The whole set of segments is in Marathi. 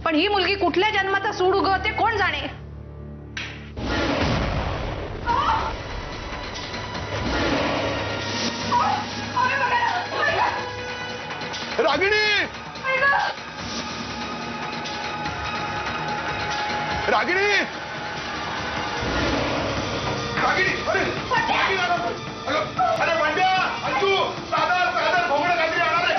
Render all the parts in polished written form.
पण ही मुलगी कुठल्या जन्माचा सूड उगवते कोण जाणे। रागिणी, रागिणी, रागिणी, अरे भांड्या, अंजू, सादर सादर भोंगडं काहीतरी आणा रे।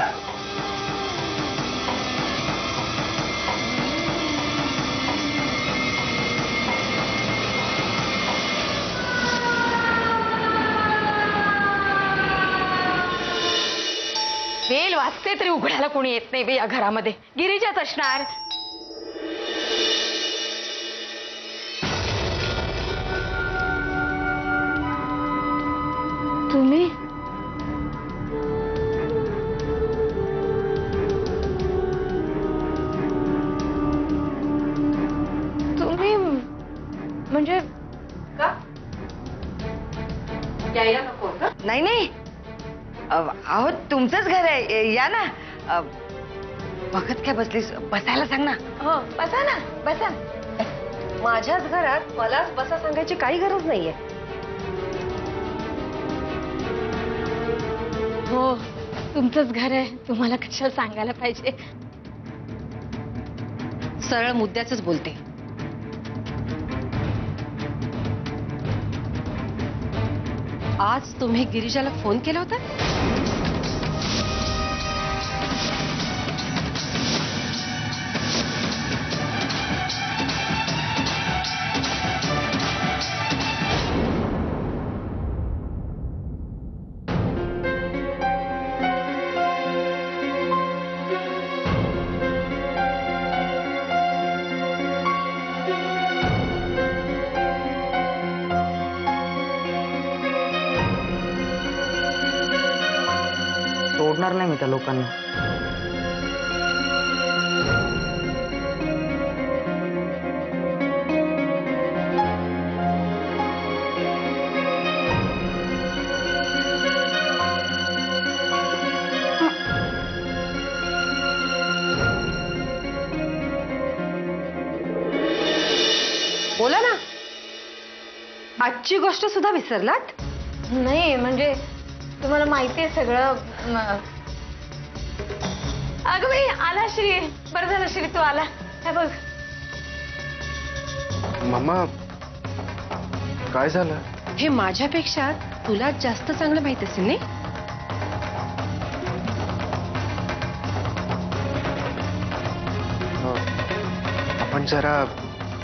बेल वाजते तरी उघडायला कोणी येत नाही बे या घरामध्ये। गिरिजाच असणार। तुम्ही तुम्ही म्हणजे का यायला नको का? नाही नाही, अहो तुमचंच घर आहे, या ना। बघत काय बसलीस, बसायला सांग ना। हो बसा ना, बसा। माझ्याच घरात मलाच बसा सांगायची काही गरज नाहीये। हो तुमचंच घर आहे, तुम्हाला कशाला सांगायला पाहिजे। सरळ मुद्द्याच बोलते। आज तुम्ही गिरिजाला फोन केला होता? सोडणार नाही मी त्या लोकांना। बोला ना, आजची गोष्ट सुद्धा विसरलात? नाही म्हणजे तुम्हाला माहिती आहे सगळं। अगं बाई आला श्री, बरं झालं श्री तू आला। हे बघ मम्मा, काय झालं? हे माझ्यापेक्षा तुला जास्त चांगलं माहित असेल नाही? आपण जरा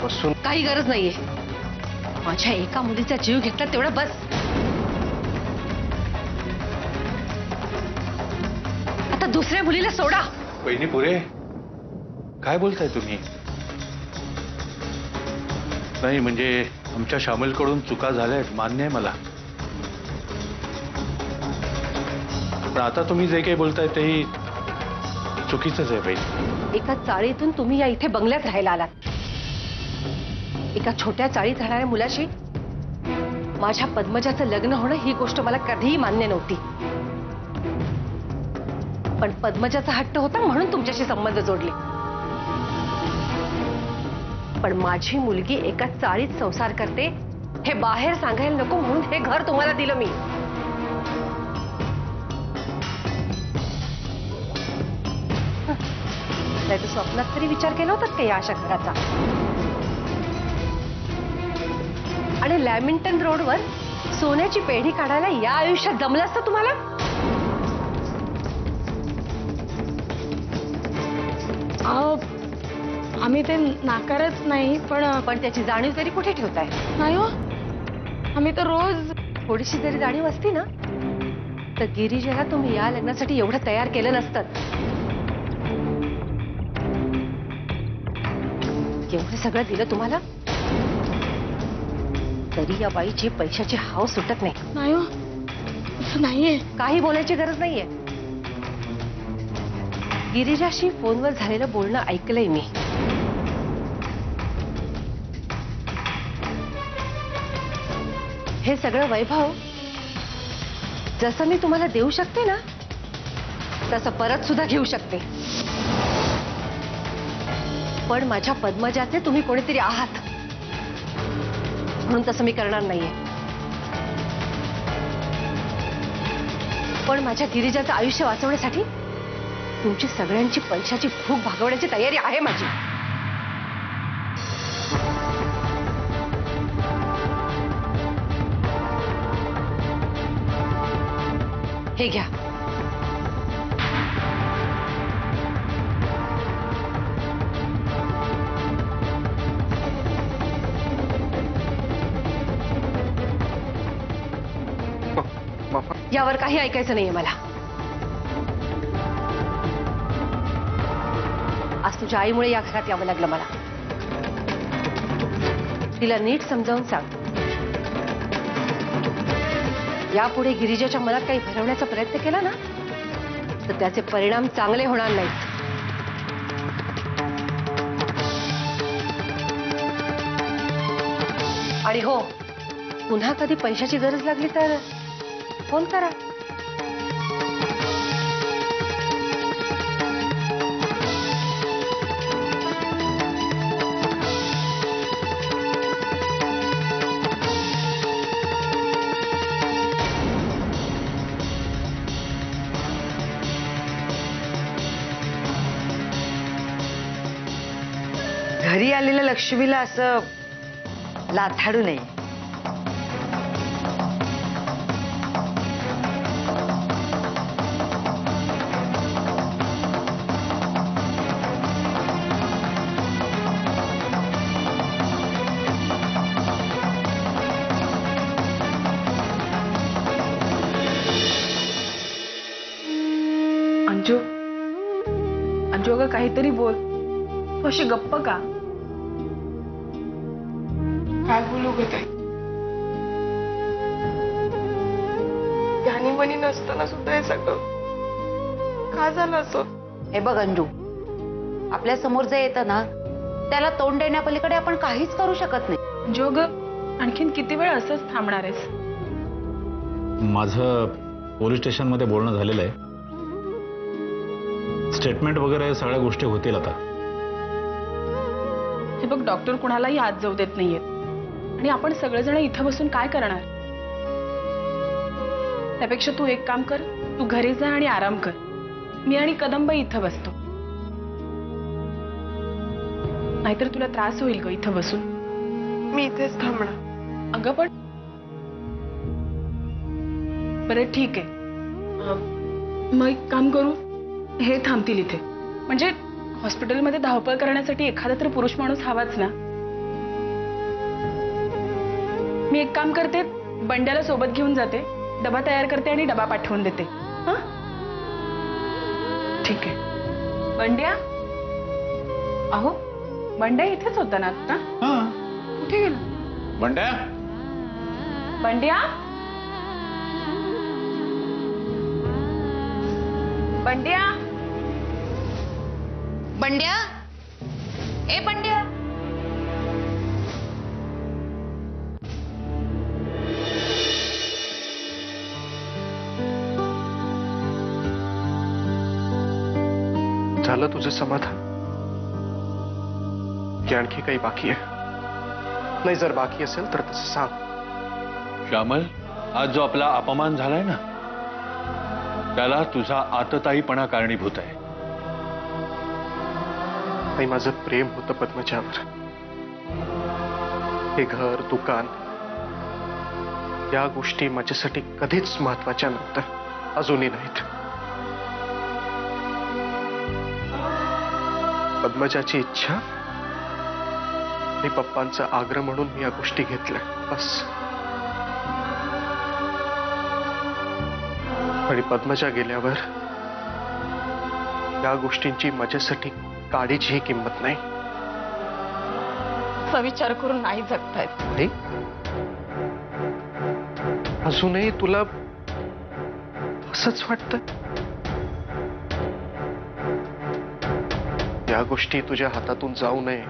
बसून। काही गरज नाहीये। माझ्या एका मुलीचा जीव घेतला तेवढं बस। आता दुसऱ्या मुलीला सोडा। वहिनी पुरे, काय बोलताय तुम्ही? नाही म्हणजे आमच्या शामलकडून चुका झाल्यात, मान्य आहे मला। पण आता तुम्ही जे काही बोलताय तेही चुकीचंच आहे बाई। एका चाळीतून तुम्ही या इथे बंगल्यात राहायला आलात। एका छोट्या चाळीत राहणाऱ्या मुलाशी माझ्या पद्मजाचं लग्न होणं ही गोष्ट मला कधीही मान्य नव्हती। पण पद्मजाचा हट्ट होता म्हणून तुमच्याशी संबंध जोडले। पण माझी मुलगी एका चाळीत संसार करते हे बाहेर सांगायला नको म्हणून हे घर तुम्हाला दिलं मी। नाही तर स्वप्नात तरी विचार केला होतात का या अशा घराचा? आणि लॅमिंग्टन रोडवर सोन्याची पेढी काढायला या आयुष्यात जमलं असतं तुम्हाला? अहो, आम्ही ते नाकारत नाही, पण त्याची जाणीव तरी कुठे ठेवताय? नाही हो, आम्ही तर रोज थोडीशी जरी जाणीव असती ना तर गिरिजाला तुम्ही या लग्नासाठी एवढं तयार केलं नसतं. एवढं सगळं दिलं तुम्हाला तरी या बाईची पैशाची हाव सुटत नाही. नाही हो, असं नाहीये. काही बोलायची गरज नाहीये. गिरिजाशी फोनवर झालेलं बोलणं ऐकलंय मी. हे सगळं वैभव जसं मी तुम्हाला देऊ शकते ना तसं परत सुद्धा घेऊ शकते. पण माझ्या पद्मजाचे तुम्ही कोणीतरी आहात म्हणून तसं मी करणार नाहीये. पण माझ्या गिरिजाचं आयुष्य वाचवण्यासाठी तुमची सगळ्यांची पैशाची भूक भागवण्याची तयारी आहे माझी. हे घ्या. यावर काही ऐकायचं नाहीये मला. आज तुझ्या आईमुळे या घरात यावं लागलं मला. तिला नीट समजावून सांग, यापुढे गिरिजाच्या मनात काही भरवण्याचा प्रयत्न केला ना तर त्याचे परिणाम चांगले होणार नाहीत. आणि हो, पुन्हा कधी पैशाची गरज लागली तर फोन करा. घरी आलेल्या लक्ष्मीला असं लाथाडू नये. अंजू, अंजू अगं काहीतरी बोल. तू अशी गप्प का? काय बोलू ग ताई? ध्यानी मनी नसताना सुद्धा हे सगळं का झालं असं? हे बघ अंजू, आपल्या समोर जे येतं ना त्याला तोंड देण्यापलीकडे आपण काहीच करू शकत नाही. अंजू अगं, आणखीन किती वेळ असंच थांबणार आहेस? माझं पोलीस स्टेशनमध्ये बोलणं झालेलं आहे. स्टेटमेंट वगैरे सगळ्या गोष्टी होतील आता. हे बघ, डॉक्टर कुणालाही आत जाऊ देत नाहीयेत आणि आपण सगळेजण इथं बसून काय करणार? त्यापेक्षा तू एक काम कर, तू घरी जा आणि आराम कर. मी आणि कदंब इथं बसतो. नाहीतर तुला त्रास होईल ग इथं बसून. मी इथेच थांबणार. अगं पण बरं ठीक आहे. मग एक काम करू, हे थांबतील इथे. म्हणजे हॉस्पिटलमध्ये धावपळ करण्यासाठी एखादा तर पुरुष माणूस हवाच ना. मी एक काम करते, बंड्याला सोबत घेऊन जाते, डबा तयार करते आणि डबा पाठवून देते. हा ठीक आहे. बंड्या, अहो बंड्या इथेच होता ना आता? कुठे गेला बंड्या? बंड्या? बंड्या? बंड्या, ए बंड्या. झालं तुझं समाधान की आणखी काही बाकी आहे? नाही, जर बाकी असेल तर तसं सांग. श्यामल, आज जो आपला अपमान झालाय ना त्याला तुझा आतताईपणा कारणीभूत आहे. आई माझं प्रेम होतं पद्मजावर. हे घर, दुकान, या गोष्टी माझ्यासाठी कधीच महत्वाच्या नव्हत्या, अजूनही नाहीत. पद्मजाची इच्छा आणि पप्पांचा आग्रह म्हणून मी या गोष्टी घेतल्या, बस. आणि पद्मजा गेल्यावर या गोष्टींची माझ्यासाठी काडीचीही किंमत नाही. असा विचार करून नाही जगतायत. आई, अजूनही तुला असंच वाटतं? या गोष्टी तुझ्या हातातून जाऊ नये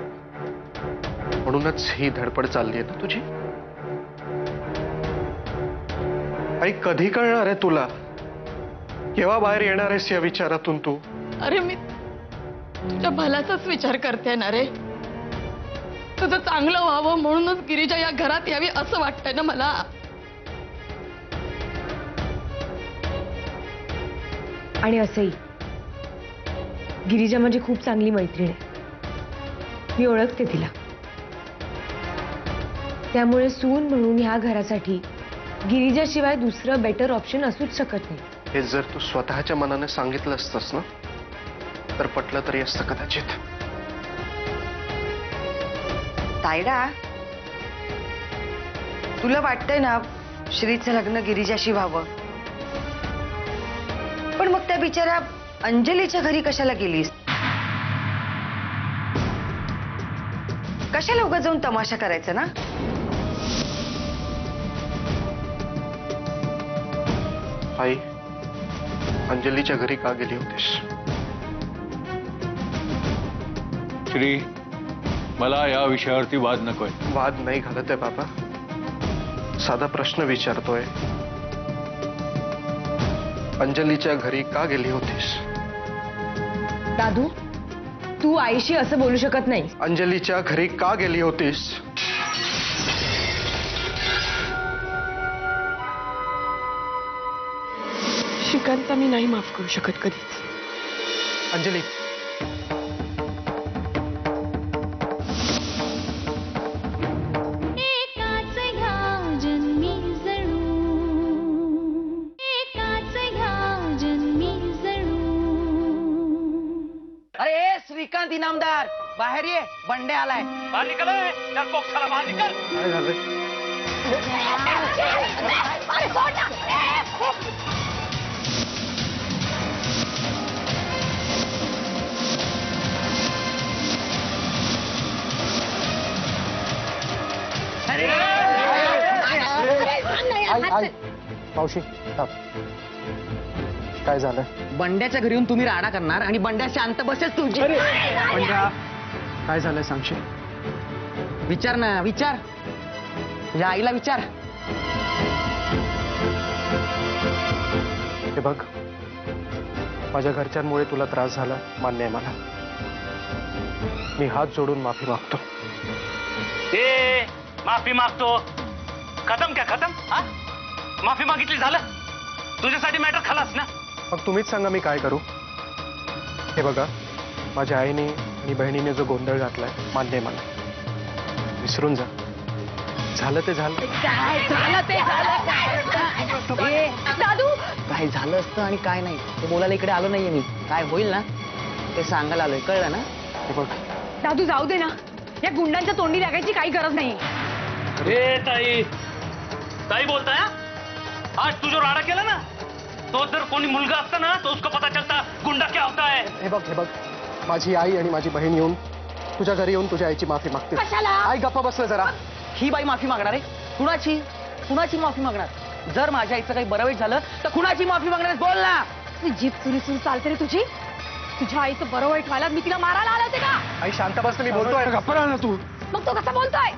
म्हणूनच ही धडपड चालली आहे ना तुझी? आई, कधी कळणार आहे तुला? केव्हा बाहेर येणार आहेस या विचारातून तू? अरे मी तुझ्या भल्याचाच विचार करते ना रे. तुझं चांगलं व्हावं म्हणूनच गिरिजा या घरात यावी असं वाटतंय ना मला. आणि असंही गिरिजा माझी खूप चांगली मैत्रीण आहे. मी ओळखते तिला. त्यामुळे सून म्हणून ह्या घरासाठी गिरिजाशिवाय दुसरं बेटर ऑप्शन असूच शकत नाही. हे जर तू स्वतःच्या मनाने सांगितलं असतंस ना तर पटलं तरी असतं कदाचित. तायडा, तुला वाटतंय ना श्रीचं लग्न गिरिजाशी व्हावं, पण मग त्या बिचाऱ्या अंजलीच्या घरी कशाला गेलीस? कशाला उगा जाऊन तमाशा करायचा ना? आई, अंजलीच्या घरी का गेली होतीस? श्री, मला या विषयावरती वाद नकोय. वाद नाही घालत आहे बाबा, साधा प्रश्न विचारतोय. अंजलीच्या घरी का गेली होतीस? दादू, तू आईशी असं बोलू शकत नाही. अंजलीच्या घरी का गेली होतीस? श्रीकांतला मी नाही माफ करू शकत कधीच. अंजली, अरे श्रीकांत इनामदार, बाहेर ये, बंडे आलाय. बाहर निकल, बाहर निकल. काय झालंय? मावशी, काय झालं? बंड्याच्या घरी येऊन तुम्ही राडा करणार आणि बंड्या शांत बसेल तुझी. काय झालंय सांगशील? विचार ना, विचार. तुझ्या आईला विचार. हे बघ, माझ्या घरच्यांमुळे तुला त्रास झाला, मान्य आहे मला. मी हात जोडून माफी मागतो. माफी मागतो? खतम क्या खतम? हा, माफी मागितली झालं? तुझ्यासाठी मॅटर खलास ना. मग तुम्हीच सांगा मी काय करू? हे बघा, माझ्या आईने आणि बहिणीने जो गोंधळ घातलाय, मान्य आहे मला. विसरून जा. झालं ते झालं. दादू, काय झालं असतं आणि काय नाही ते बोलायला इकडे आलो नाहीये मी. काय होईल ना ते सांगायला आलोय, कळलं ना? हे बघ दादू, जाऊ दे ना. या गुंडांच्या तोंडी लागायची काही गरज नाही. ताई, ताई बोलताय? आज तू जो राडा केला ना, तो जर कोणी मुलगा असता ना तो उसको पता चलता गुंडा क्या होता है. हे बघ, माझी आई आणि माझी बहीण येऊन तुझ्या घरी येऊन तुझ्या आईची माफी मागते. आई गप्पा बसलं जरा. ही बाई माफी मागणार आहे? कुणाची कुणाची माफी मागणार? जर माझ्या आईचं काही बरं वाईट झालं तर कुणाची माफी मागणार? बोल ना. जीप सुरू चालते रे तुझी. तुझ्या आईचं बरं वाईट व्हायला मी तिला मारायला आले होते का? आई शांत बस, मी बोलतोय. गप्पा राहा ना तू. मग तो कसा बोलतोय?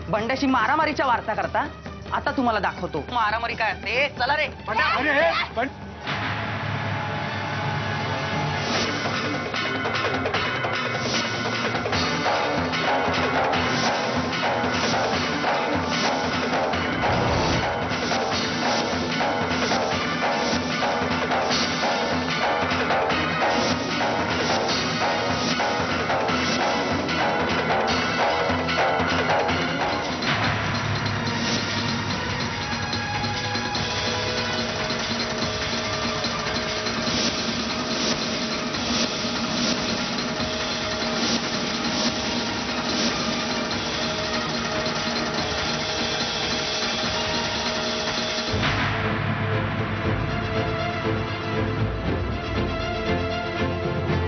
बंड्याशी मारामारीच्या वार्ता करता. आता तुम्हाला दाखवतो मारामारी काय असते. चला रे.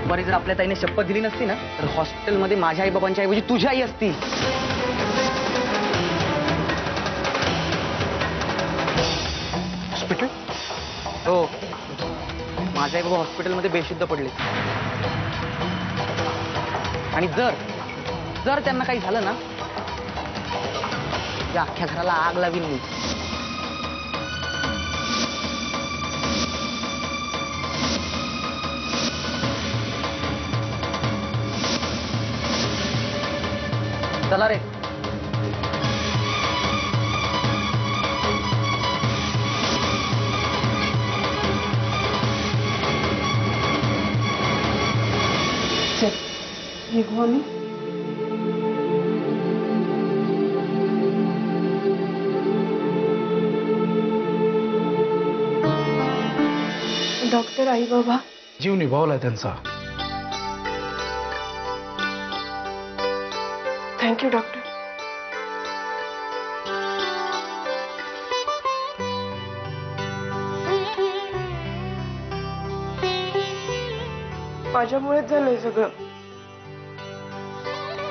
दुपारी जर आपल्या ताईने शपथ दिली नसती ना तर हॉस्पिटलमध्ये माझ्या आई बाबांच्या ऐवजी तुझी आई असती. हॉस्पिटल? हो, माझे आई बाबा हॉस्पिटलमध्ये बेशुद्ध पडले. आणि जर जर त्यांना काही झालं ना या अख्ख्या घराला आग लावीन मी. चला रे. निघू आम्ही. डॉक्टर आई बाबा जीव निभावलाय त्यांचा. Thank you doctor. माझ्यामुळेच झालंय सगळं.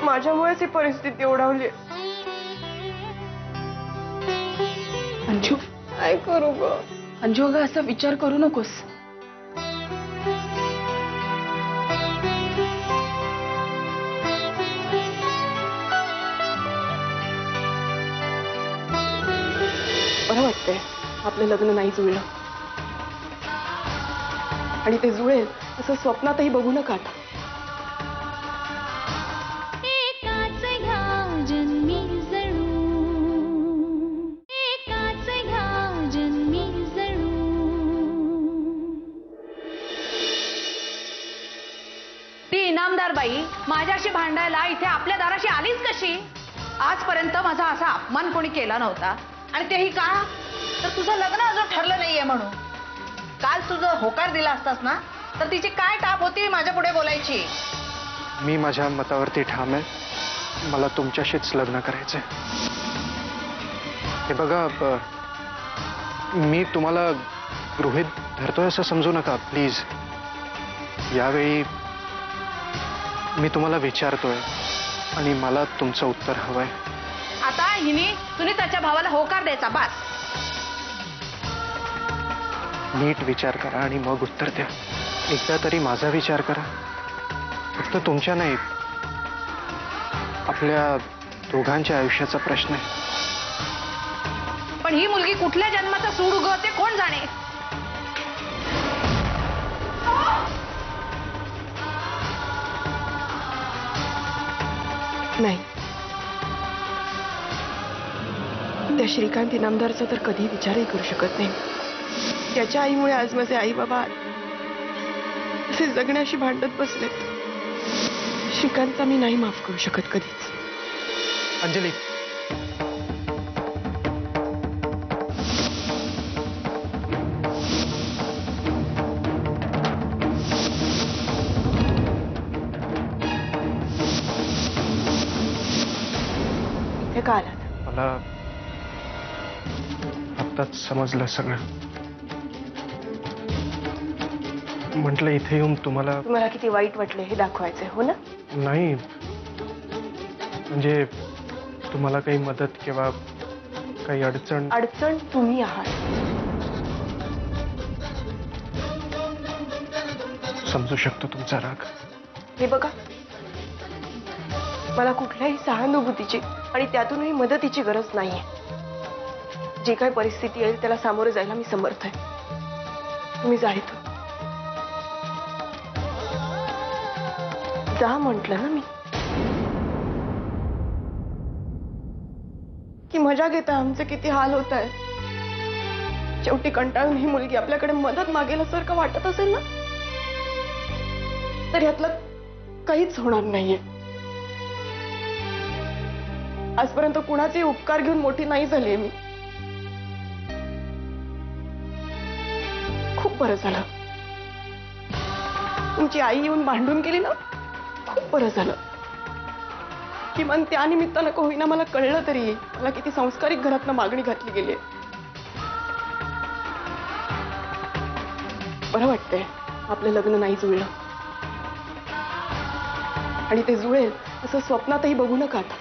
माझ्यामुळेच ही परिस्थिती ओढावली. अंजू काय करू ग? अंजू अगं असा विचार करू नकोस. बरं वाटतंय आपलं लग्न नाही जुळलं. आणि ते जुळेल असं स्वप्नातही बघू नका आता. ती इनामदार बाई माझ्याशी भांडायला इथे आपल्या दाराशी आलीच कशी? आजपर्यंत माझा असा अपमान कोणी केला नव्हता. आणि तेही का? तर तुझं लग्न अजून ठरलं नाहीये म्हणून. काल तुझं होकार दिला असतास ना तर तिची काय टाप होती माझ्या पुढे बोलायची? मी माझ्या मतावरती ठाम आहे. मला तुमच्याशीच लग्न करायचंय. हे बघा, मी तुम्हाला गृहीत धरतोय असं समजू नका प्लीज. यावेळी मी तुम्हाला विचारतोय आणि मला तुमचं उत्तर हवंय. आता हिने तुम्ही त्याच्या भावाला होकार द्यायचा बस. नीट विचार करा आणि मग उत्तर द्या. एकदा तरी माझा विचार करा. फक्त तुमच्या नाही, आपल्या दोघांच्या आयुष्याचा प्रश्न आहे. पण ही मुलगी कुठल्या जन्माचा सूड उगवते कोण जाणे? नाही, त्या श्रीकांत इनामदारचा तर कधी विचारही करू शकत नाही. त्याच्या आईमुळे आज माझे आई बाबा असे जगण्याशी भांडत बसलेत. श्रीकांतचा मी नाही माफ करू शकत कधीच. अंजली, इथे का आलात? मला आत्ताच समजलं सगळं. म्हटलं इथे येऊन तुम्हाला तुम्हाला किती वाईट वाटले हे दाखवायचंय, हो ना? नाही, म्हणजे तुम्हाला काही मदत किंवा काही अडचण. अडचण तुम्ही आहात. समजू शकतो तुमचा राग. हे बघा, मला कुठल्याही सहानुभूतीची आणि त्यातूनही मदतीची गरज नाहीये. जी काही परिस्थिती येईल त्याला सामोरे जायला मी समर्थ आहे. तुम्ही जा इथून. जा म्हटलं ना मी. की मजा घेता आमचे किती हाल होत आहे. शेवटी कंटाळून ही मुलगी आपल्याकडे मदत मागेल सारखं वाटत असेल ना तर यातलं काहीच होणार नाहीये. आजपर्यंत कुणाचे उपकार घेऊन मोठी नाही झालीये मी. खूप बरं झालं तुमची आई येऊन भांडून गेली ना. खूप बरं झालं. किमान त्या निमित्तानं का होईना मला कळलं तरी मला किती संस्कारिक घरातनं मागणी घातली गेली. बरं वाटतंय आपलं लग्न नाही जुळलं. आणि ते जुळेल असं स्वप्नातही बघू नका आता.